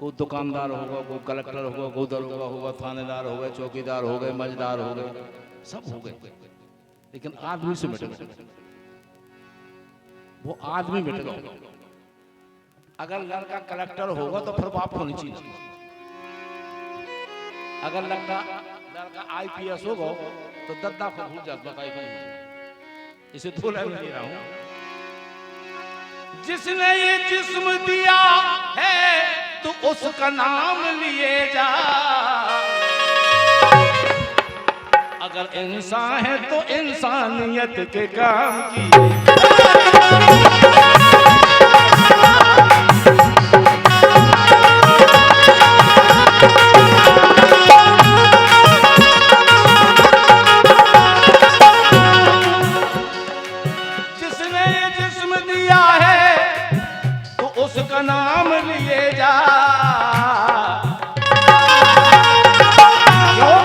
कोई दुकानदार होगा, कोई कलेक्टर होगा, कोई दरोगा होगा, थानेदार हो गए, चौकीदार हो गए, मजदार हो गए, सब हो गए, लेकिन आदमी से मिट गए। वो आदमी मिट गए। अगर लड़का कलेक्टर होगा तो फिर बाप होनी चाहिए। अगर लड़का IPS होगा तो दद्दा को भूल जाता है। इसे दो लाइन दे रहा हूं। जिसने ये जिस्म दिया है तो उसका नाम लिए जा। अगर इंसान है तो इंसानियत के काम किए। जिसने ये जिस्म दिया है तो उसका नाम लिए जा। क्यों?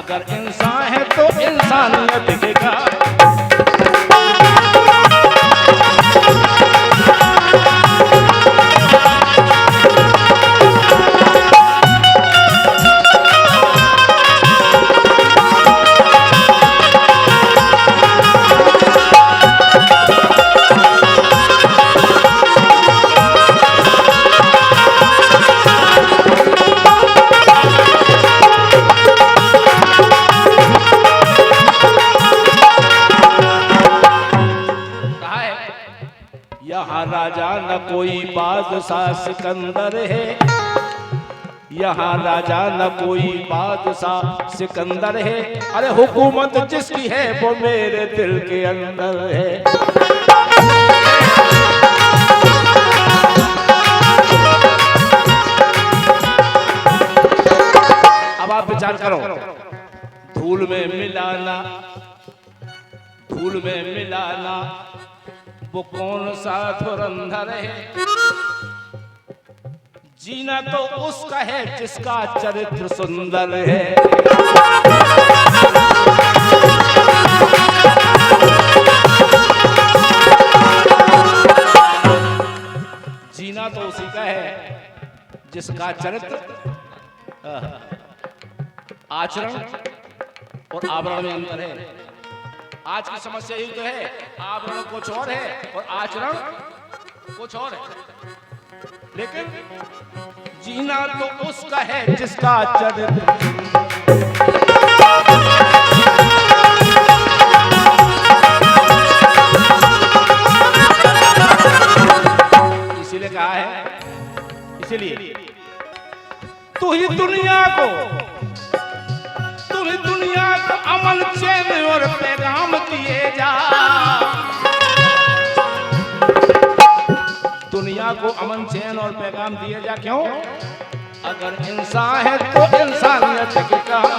अगर इंसान है तो इंसानियत के काम। यहाँ राजा न कोई बादशाह सिकंदर है। यहाँ राजा न कोई बादशाह सिकंदर है। अरे हुकूमत जिसकी है वो मेरे दिल के अंदर है। अब आप विचार करो, धूल में मिलाना, धूल में मिलाना वो कौन सा धुरंधर है। जीना तो उसका है जिसका चरित्र सुंदर है। जीना तो उसी का है जिसका चरित्र, आचरण और आवरण में अंतर है। आज की समस्या यही तो है, आवरण कुछ और है और आचरण कुछ और है। लेकिन जीना तो उसका है जिसका चरित्र। इसीलिए कहा है, इसीलिए तू ही दुनिया को अमन चैन और पैगाम दिए जा। दुनिया को अमन चैन और पैगाम दिए जा। क्यों? अगर इंसान है तो इंसानियत के काम।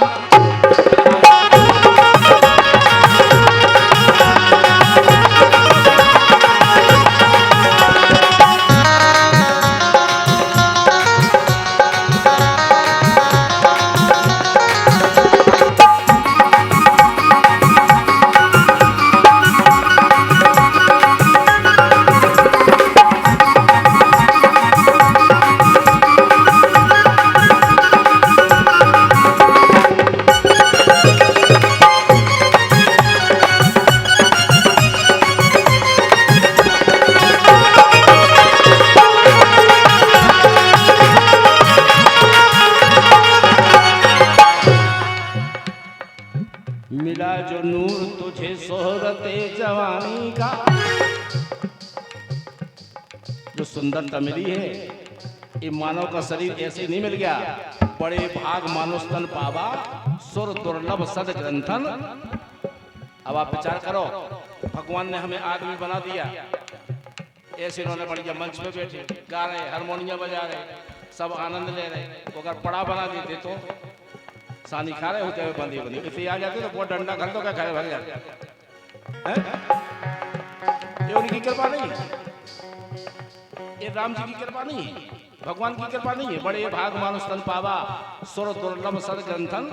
मिला जो नूर तुझे शोहरते जवानी का, जो सुंदरता मिली है ये मानव का शरीर ऐसे नहीं मिल गया। बड़े भाग मानुष तन पावा सुर दुर्लभ सद ग्रंथन। अब आप विचार करो, भगवान ने हमें आदमी बना दिया, ऐसे इन्होंने बढ़िया मंच पे बैठे गा रहे, हारमोनियम बजा रहे, सब आनंद ले रहे। अगर पड़ा बना देते तो सानी खा रहे होते हुए बंदी बंदी इतनी आ जाती तो बहुत डंडा घर तो क्या खाए भाग जाते। ये उनकी कृपा नहीं, ये राम जी की कृपा नहीं है, भगवान की कृपा नहीं है। बड़े भाग मानुष तन पावा सुर दुर्लभ सद ग्रंथन।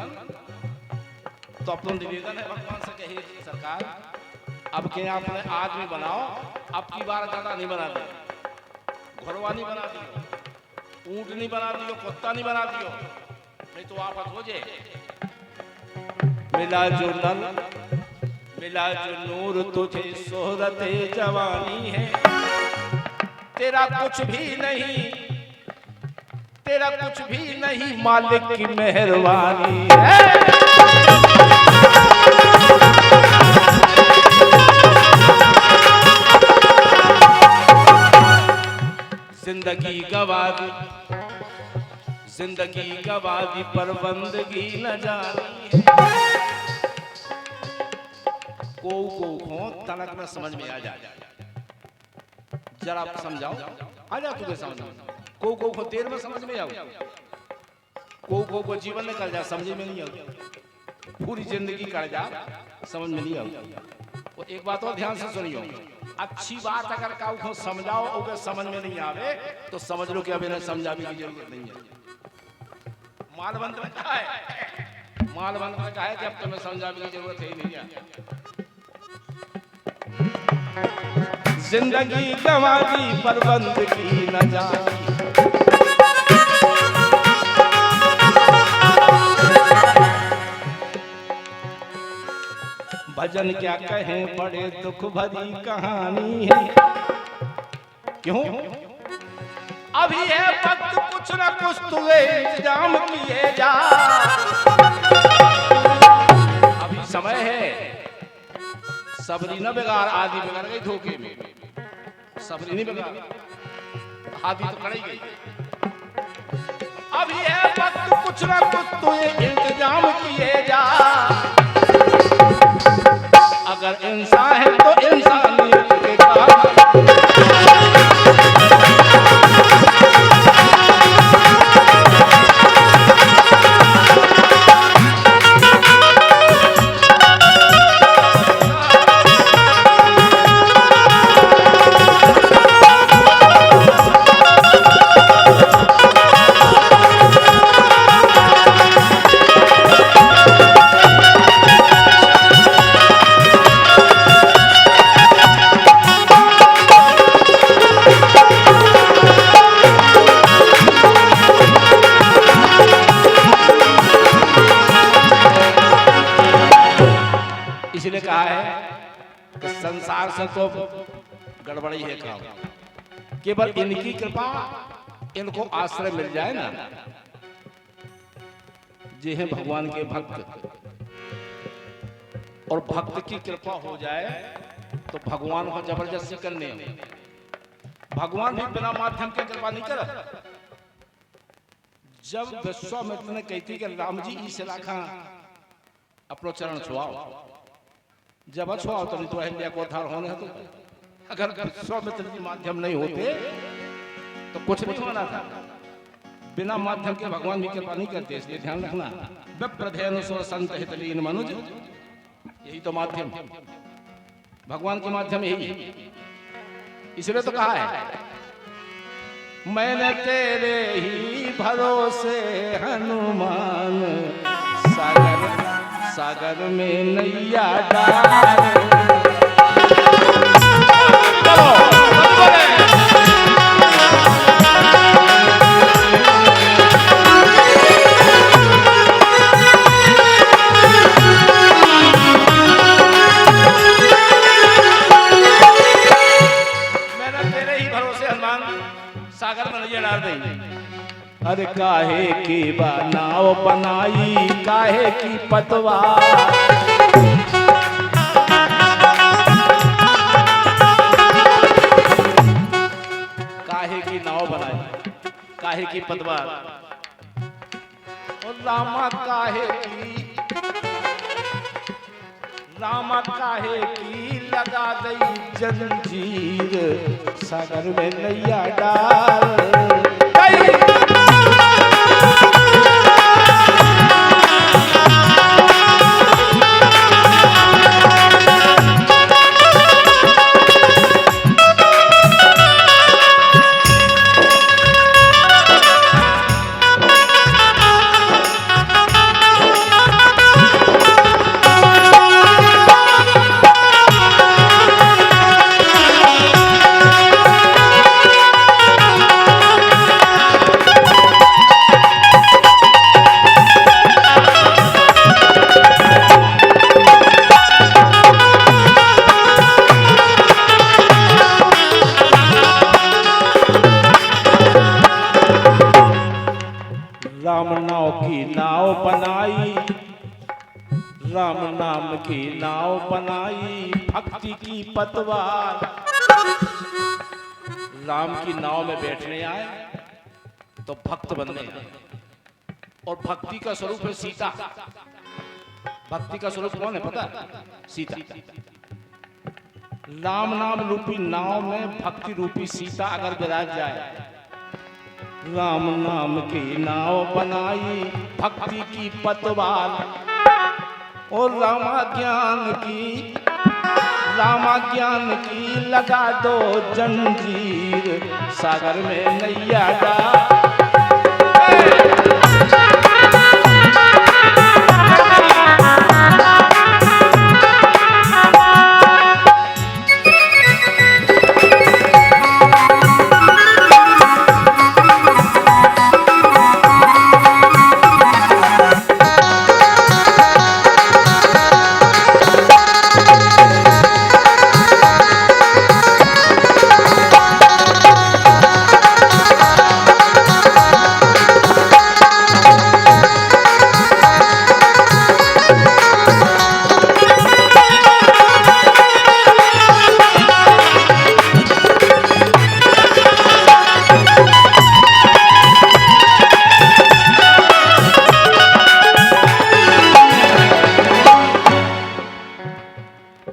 तो अपना निवेदन है भगवान से, कहिए सरकार अब के आपने आदमी बनाओ, अब की बार ज्यादा नहीं बना दे, घरवानी बना दी, ऊंट नहीं बना दियो, कुत्ता नहीं बना दियो, नहीं तो आफत हो जाए। मिला जो नल, मिला जो नूर, तुझे शोहरते जवानी है। तेरा कुछ भी नहीं, तेरा कुछ भी नहीं, मालिक की मेहरबानी है। जिंदगी गवादी, जिंदगी गवादी, पर बंदगी न जानी है। को तड़क में समझ में आ जाए, जरा समझाओ, आ जा तुझे समझ में। को देर में समझ में आओ, को जीवन में कर जा, समझ में नहीं आओ, पूरी जिंदगी कर जा, समझ में नहीं आओ। और एक बात और ध्यान से सुनियो, अच्छी बात अगर काऊ समझाओ और समझ में नहीं आवे तो समझ लो कि अभी ने समझाने की जरूरत नहीं है। मालवंत में कहा है, मालवंत में कहा है कि अब तुम्हें समझाने की जरूरत है ही नहीं है। जिंदगी गंवा दी, पर बंदगी न जानी। भजन क्या कहें, बड़े दुख भरी कहानी है। क्यों? अभी है वक्त, कुछ न कुछ तुझे इंतजाम किए जा। अभी समय है, सबरी न बिगाड़, आदि बिगड़ गई धोखे में। सबरी नहीं बिगाड़, आदि तो खड़ी गई। अभी है वक्त, कुछ न कुछ तुझे इंतजाम किए जा। अगर इंसान है तो इंसानियत के काम। इसलिए कहा है कि संसार से तो गड़बड़ी है काम, केवल इनकी कृपा, इनको आश्रय मिल जाए ना, जे हैं भगवान के भक्त, और भक्त की कृपा हो जाए तो भगवान को जबरदस्ती करने, भगवान भी बिना माध्यम के कृपा नहीं कर। जब विश्वामित्र ने कहती कि राम जी इस इलाका अपनो चरण छुआओ, जब छुआओ तो नहीं तो अहिल्या को उद्धार होने है। तो अगर विश्वामित्र जी माध्यम नहीं होते तो कुछ नहीं होना था। बिना माध्यम के भगवान भी कृपा नहीं करते, इसलिए ध्यान रखना। विप्रधेनु सुर संत हित लीन मनुज, यही तो माध्यम, भगवान के माध्यम यही है। इसलिए तो कहा है, मैंने तेरे ही भरोसे हनुमान, सागर सागर में नैया डाल। सागर में नजर डाल दी। अरे काहे की नाव बनाई, काहे की पतवार, काहे की नाव बनाई, काहे की पतवार, और रामा काहे की लगा दई जंजीर, सागर में नैया डाल। राम नाव की नाव बनाई, राम नाम की नाव बनाई, भक्ति की पतवार। राम की नाव में बैठने आए तो भक्त बनने आए, और भक्ति का स्वरूप है सीता। भक्ति का स्वरूप कौन है पता? सीता। राम नाम रूपी नाव में भक्ति रूपी सीता अगर विराज जाए, राम नाम की नाव बनाई, भक्ति की पतवार, और रामा ज्ञान की लगा दो जंजीर, सागर में नैया डाल।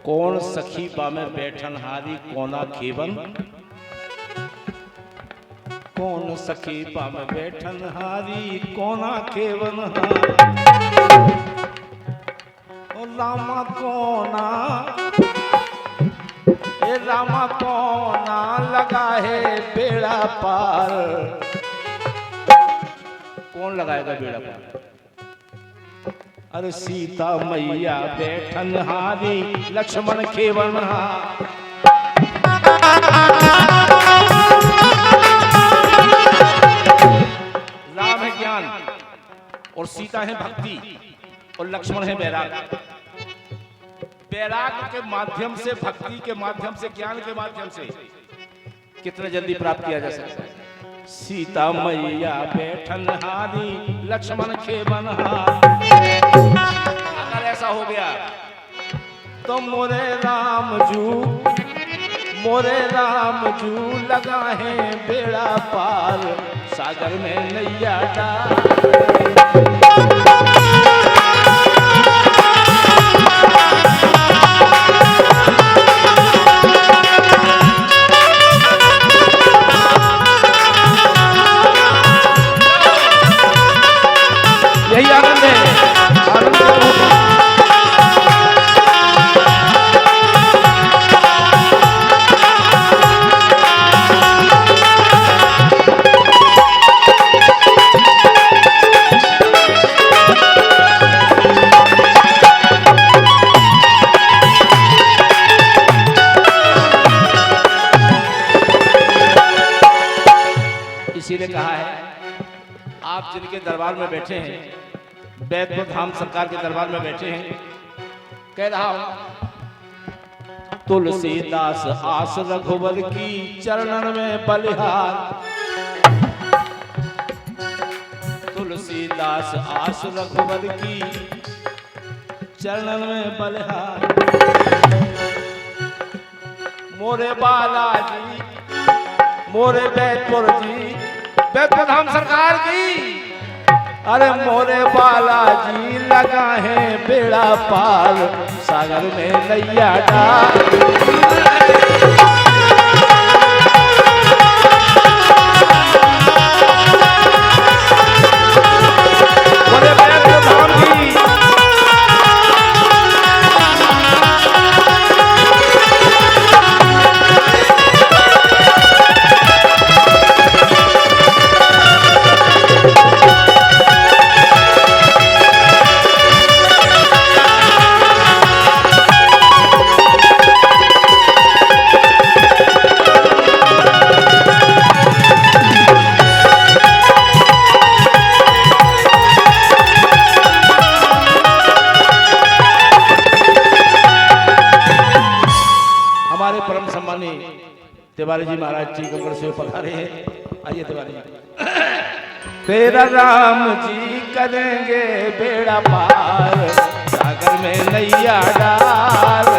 कौन सखी बामे बैठन हारी कोना खेवन, कौन सखी बामे बैठन हारी कोना खेवन हारी, ओ रामा कोना, ए रामा कोना लगा है बेड़ा पार। कौन लगाएगा बेड़ा पार? अरे सीता मैया बैठन हारी, लक्ष्मण खेवन हार। राम है ज्ञान और सीता है भक्ति और लक्ष्मण है वैराग। वैराग के माध्यम से, भक्ति के माध्यम से, ज्ञान के माध्यम से कितने जल्दी प्राप्त किया जा सकता है। सीता मैया बैठन हारी, लक्ष्मण खेवन हार। अगर ऐसा हो गया तो मोरे राम जू लगा है बेड़ा पार, सागर में नैया डाल। यही आनंद है, आनंद इसीलिए कहा है, आप जिनके दरबार में बैठे हैं, बैतपुर धाम सरकार के दरबार में बैठे हैं, कह रहा हूं तुलसीदास आस रघुवर की चरणन में बलिहार। तुलसीदास आस रघुवर की चरणन में बलिहार। मोरे बालाजी, मोरे बैतपुर जी, बैतपुर धाम सरकार की, अरे मोरे बालाजी लगा है बेड़ा पार, सागर में नैया डाल। मोरे बैतपुर धाम की, तिवारी जी महाराज जी गंगड़ से पधारे हैं। आइए तिवारी जी। तेरा राम जी करेंगे बेड़ा पार, सागर में नैया डाल।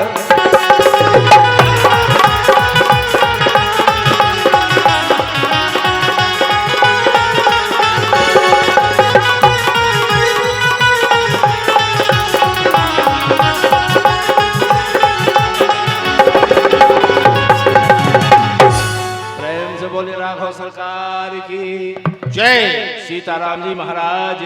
प्रेम से बोले राघव सरकार की जय, सीताराम जी महाराज।